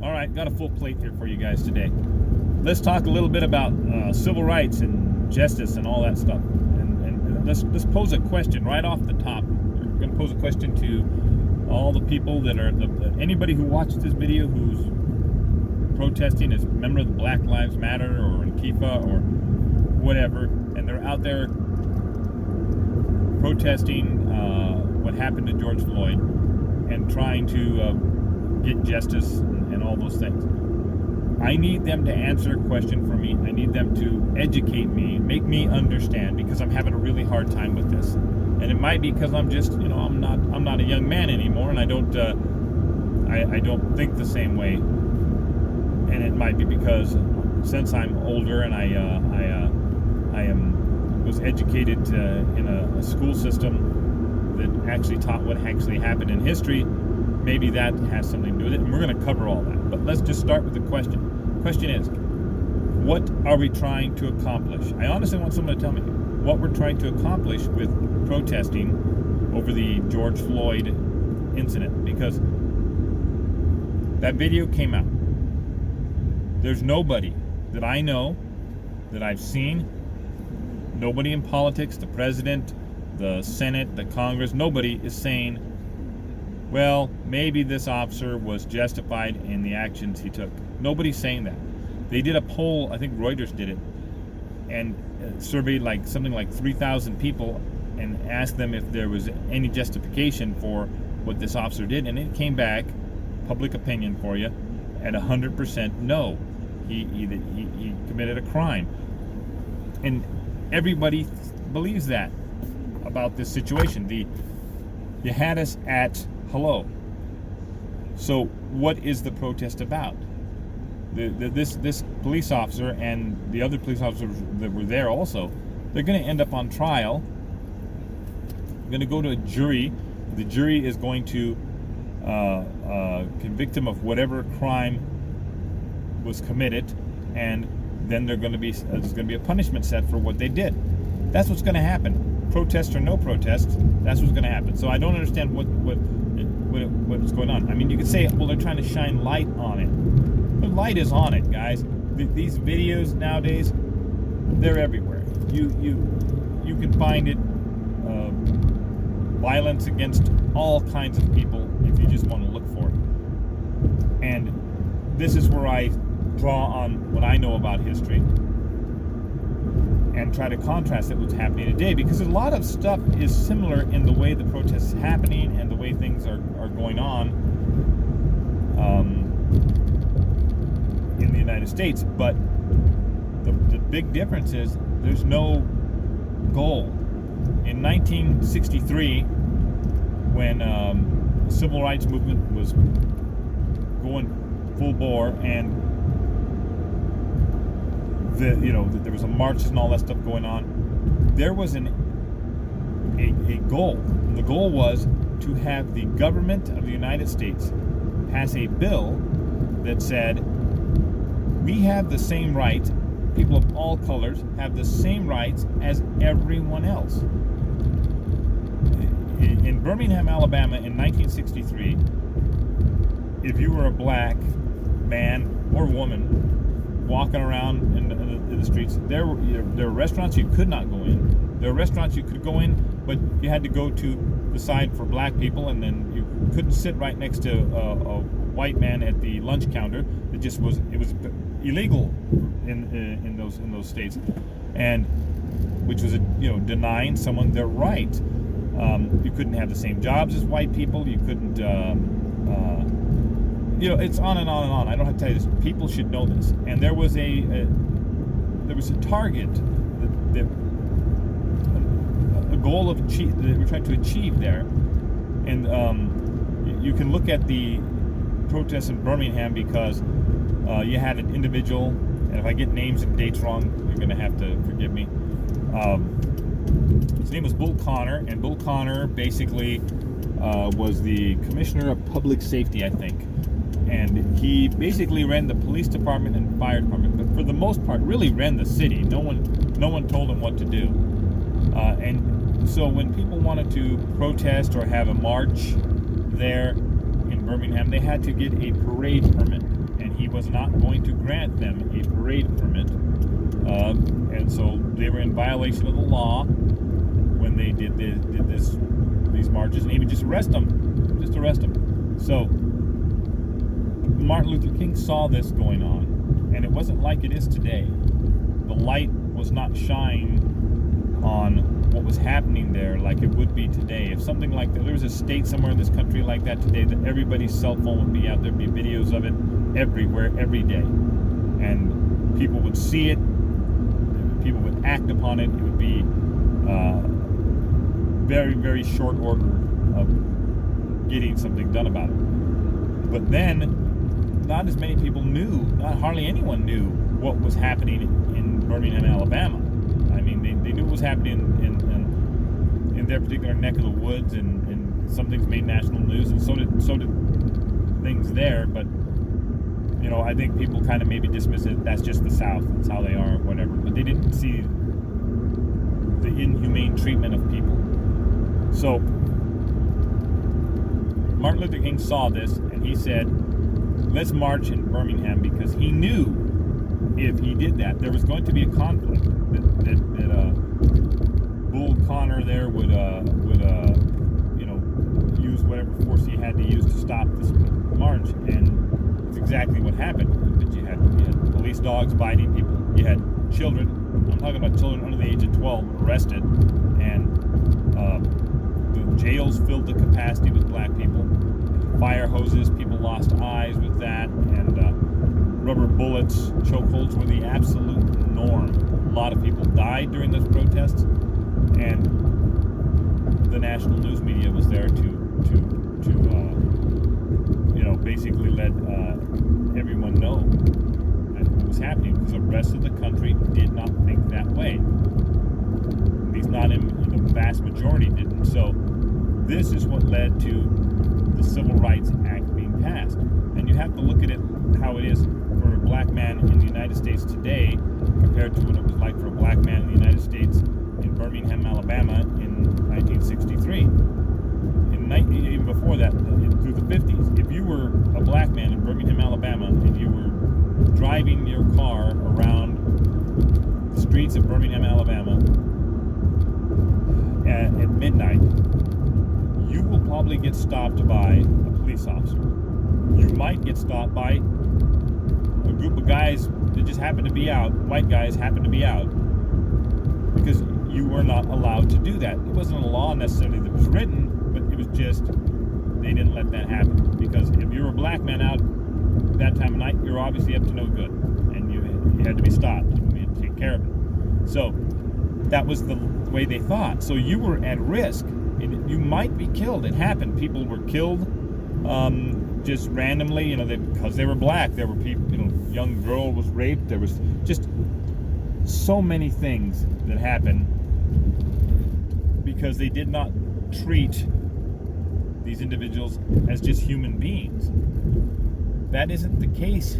All right, got a full plate here for you guys today. Let's talk a little bit about civil rights and justice and all that stuff. And let's pose a question right off the top. We're going to pose a question to all the people that are anybody who watched this video who's protesting as a member of the Black Lives Matter or Antifa or whatever, and they're out there protesting what happened to George Floyd and trying to get justice and all those things. I need them to answer a question for me. I need them to educate me, make me understand, because I'm having a really hard time with this. And it might be because I'm just, I'm not a young man anymore, and I don't think the same way. And it might be because since I'm older and I was educated in a school system that actually taught what actually happened in history, maybe that has something to do with it. And we're going to cover all that. But let's just start with the question. The question is, what are we trying to accomplish? I honestly want someone to tell me what we're trying to accomplish with protesting over the George Floyd incident, because that video came out. There's nobody that I know, that I've seen, nobody in politics, the president, the Senate, the Congress, nobody is saying, well, maybe this officer was justified in the actions he took. Nobody's saying that. They did a poll, I think Reuters did it, and surveyed something like 3,000 people and asked them if there was any justification for what this officer did, and it came back, public opinion for you, at 100% no. He committed a crime. And everybody believes that about this situation. You had us at hello. So what is the protest about? This police officer and the other police officers that were there also, they're going to end up on trial. They're going to go to a jury. The jury is going to convict him of whatever crime was committed, and then there's going to be a punishment set for what they did. That's what's going to happen. Protest or no protest, that's what's going to happen. So I don't understand what's going on. I mean, you could say, well, they're trying to shine light on it. The light is on it, guys. These videos nowadays, they're everywhere. You can find it. Violence against all kinds of people if you just want to look for it. And this is where I draw on what I know about history and try to contrast it with what's happening today, because a lot of stuff is similar in the way the protest is happening and the way things are going on in the United States. But the big difference is there's no goal. In 1963, when the civil rights movement was going full bore, and there was a marches and all that stuff going on, there was a goal. The goal was to have the government of the United States pass a bill that said, we have the same rights, people of all colors have the same rights as everyone else. In Birmingham, Alabama in 1963, if you were a black man or woman walking around in the streets, there were restaurants you could not go in. There were restaurants you could go in, but you had to go to the side for black people, and then you couldn't sit right next to a white man at the lunch counter. It was illegal in those states, and which was denying someone their right. You couldn't have the same jobs as white people. You couldn't. It's on and on and on. I don't have to tell you this. People should know this. And there was a target, a goal that we're trying to achieve there. And you can look at the protests in Birmingham, because you had an individual, and if I get names and dates wrong, you're going to have to forgive me. His name was Bull Connor, and Bull Connor basically was the commissioner of public safety, I think. And he basically ran the police department and fire department, but for the most part, really ran the city. No one told him what to do. And so when people wanted to protest or have a march there in Birmingham, they had to get a parade permit. was not going to grant them a parade permit. And so they were in violation of the law when they did these marches, and he would just arrest them. So Martin Luther King saw this going on, and it wasn't like it is today. The light was not shining on what was happening there like it would be today. If something like that, there was a state somewhere in this country like that today, that everybody's cell phone would be out, there'd be videos of it everywhere, every day, and people would see it, people would act upon it. It would be very, very short order of getting something done about it. But then, not as many people knew, hardly anyone knew what was happening in Birmingham, Alabama. I mean, they knew what was happening in their particular neck of the woods, and some things made national news, and so did things there. But you know, I think people kind of maybe dismiss it. That's just the South. That's how they are, whatever. But they didn't see the inhumane treatment of people. So Martin Luther King saw this, and he said, let's march in Birmingham, because he knew if he did that, there was going to be a conflict, that Bull Connor there would you know, use whatever force he had to use to stop this march. And it's exactly what happened. That you had police dogs biting people, you had children, I'm talking about children under the age of 12, arrested, and the jails filled to capacity with black people. Fire hoses, people lost eyes with that, and rubber bullets, chokeholds were the absolute norm. A lot of people died during those protests, and the national news media was there to you know, basically let everyone know what was happening, because the rest of the country did not think that way. At least not in the vast majority didn't. So this is what led to the Civil Rights Act being passed. And you have to look at it how it is for a black man in the United States today compared to what it was like for a black man in the United States in Birmingham, Alabama in 1963. Even before that, through the 50s, if you were a black man in Birmingham, Alabama, and you were driving your car around the streets of Birmingham, Alabama at midnight, you will probably get stopped by a police officer. You might get stopped by a group of guys that just happen to be out, white guys happen to be out, because you were not allowed to do that. It wasn't a law necessarily that was written, but it was just, they didn't let that happen. Because if you were a black man out that time of night, you're obviously up to no good, and you had to be stopped. You had to take care of it. So that was the way they thought. So you were at risk. You might be killed. It happened. People were killed just randomly, you know, because they were black. There were people, you know, young girl was raped. There was just so many things that happened because they did not treat these individuals as just human beings. That isn't the case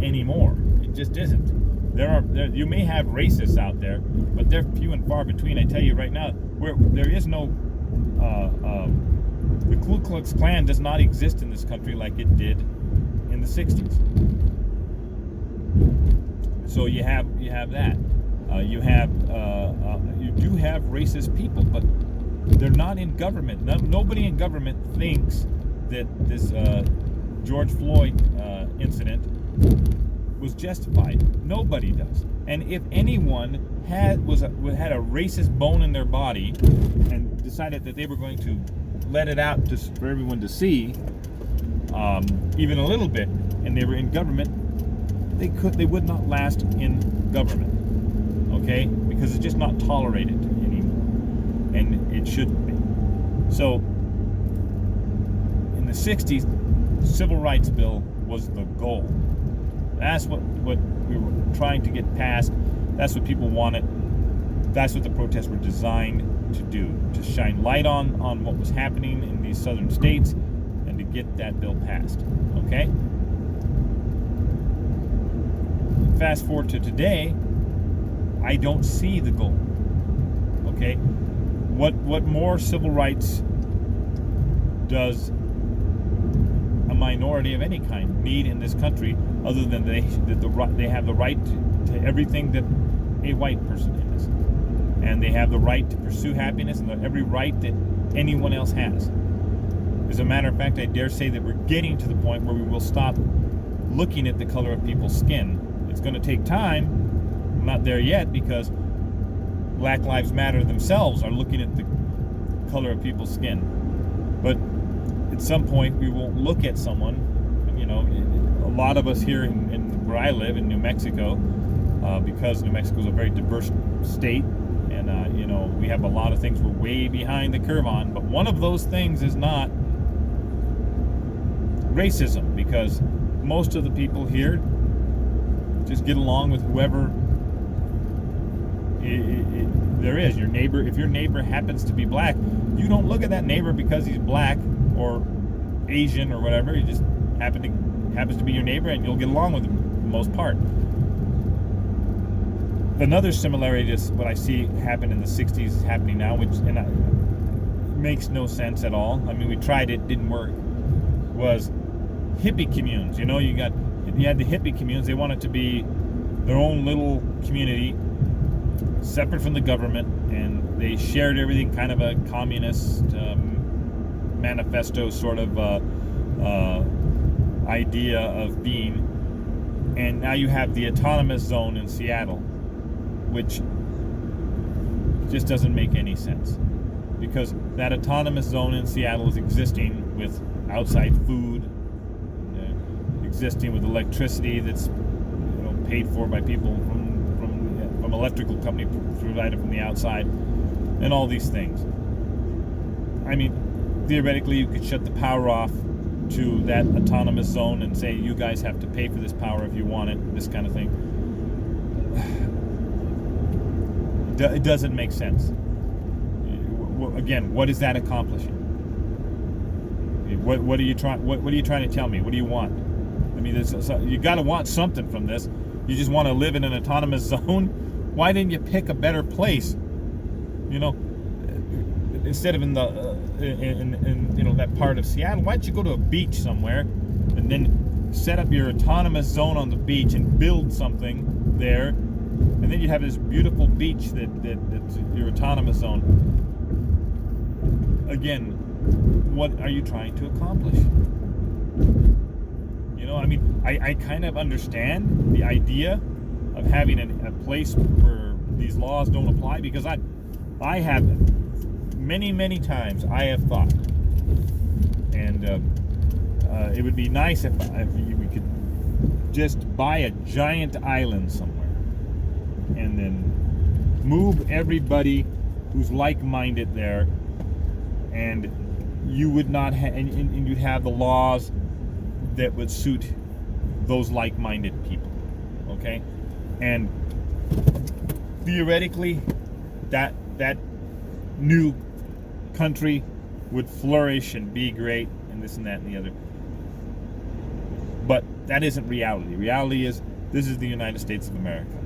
anymore. It just isn't. You may have racists out there, but they're few and far between. I tell you right now, where there is no the Ku Klux Klan does not exist in this country like it did in the 60s. So you have that. You do have racist people, but they're not in government. Nobody in government thinks that this George Floyd incident was justified. Nobody does. And if anyone had a racist bone in their body and decided that they were going to let it out for everyone to see, even a little bit, and they were in government, they would not last in government. Okay? Because it's just not tolerated anymore. And it shouldn't be. So in the 60s, the Civil Rights Bill was the goal. That's what we were trying to get passed. That's what people wanted. That's what the protests were designed to do, to shine light on what was happening in these southern states and to get that bill passed. Okay? Fast forward to today, I don't see the goal. Okay? What more civil rights does a minority of any kind need in this country, other than they have the right to everything that a white person has, and they have the right to pursue happiness and every right that anyone else has. As a matter of fact, I dare say that we're getting to the point where we will stop looking at the color of people's skin. It's going to take time. I'm not there yet, because Black Lives Matter themselves are looking at the color of people's skin. But at some point, we will look at someone, a lot of us here in where I live in New Mexico, because New Mexico is a very diverse state, and we have a lot of things we're way behind the curve on. But one of those things is not racism, because most of the people here just get along with whoever there is. Your neighbor, if your neighbor happens to be black, you don't look at that neighbor because he's black or Asian or whatever. He just happens to be your neighbor, and you'll get along with him for the most part. Another similarity to what I see happen in the 60s is happening now, which makes no sense at all. I mean, we tried it, didn't work. Was hippie communes. You had the hippie communes. They wanted to be their own little community, separate from the government, and they shared everything, kind of a communist manifesto sort of idea of being. And now you have the autonomous zone in Seattle, which just doesn't make any sense, because that autonomous zone in Seattle is existing with outside food, existing with electricity that's paid for by people from electrical company provided from the outside, and all these things. I mean, theoretically, you could shut the power off to that autonomous zone and say, you guys have to pay for this power if you want it, this kind of thing. It doesn't make sense. Again, what is that accomplishing? What are you trying? What are you trying to tell me? What do you want? I mean, you got to want something from this. You just want to live in an autonomous zone? Why didn't you pick a better place? Instead of in that part of Seattle, why don't you go to a beach somewhere and then set up your autonomous zone on the beach and build something there, and then you have this beautiful beach that's your autonomous zone. Again, what are you trying to accomplish? I mean, I kind of understand the idea of having a place where these laws don't apply, because I have many times I have thought, and it would be nice if we could just buy a giant island somewhere and then move everybody who's like-minded there, and you would not and you'd have the laws that would suit those like-minded people, okay? And theoretically, that new country would flourish and be great, and this and that and the other. But that isn't reality. Reality is, this is the United States of America.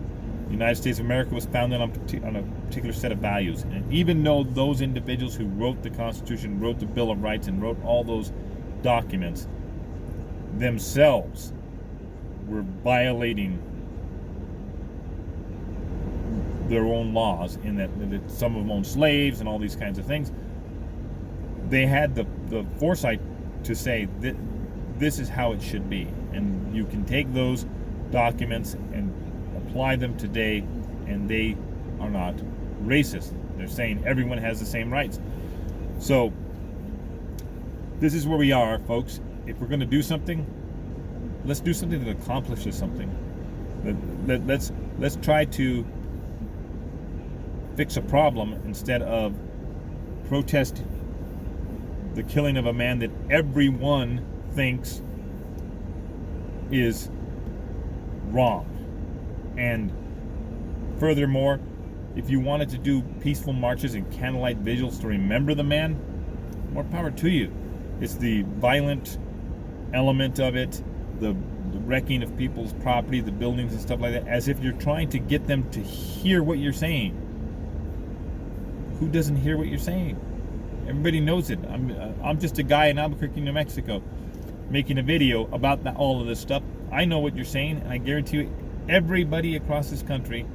The United States of America was founded on a particular set of values. And even though those individuals who wrote the Constitution, wrote the Bill of Rights, and wrote all those documents themselves were violating their own laws, in that some of them owned slaves and all these kinds of things, they had the foresight to say that this is how it should be. And you can take those documents and apply them today, and they are not racist. They're saying everyone has the same rights. So this is where we are, folks. If we're going to do something, let's do something that accomplishes something. Let's try to fix a problem instead of protest the killing of a man that everyone thinks is wrong. And furthermore, if you wanted to do peaceful marches and candlelight vigils to remember the man, more power to you. It's the violent element of it, the wrecking of people's property, the buildings and stuff like that, as if you're trying to get them to hear what you're saying. Who doesn't hear what you're saying? Everybody knows it. I'm just a guy in Albuquerque, New Mexico. making a video about all of this stuff. I know what you're saying, and I guarantee you, everybody across this country,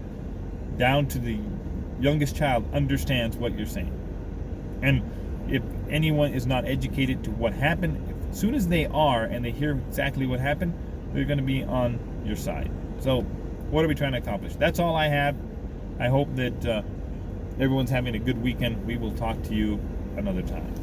down to the youngest child, understands what you're saying. And if anyone is not educated to what happened, as soon as they are and they hear exactly what happened, they're going to be on your side. So what are we trying to accomplish? That's all I have. I hope that everyone's having a good weekend. We will talk to you another time.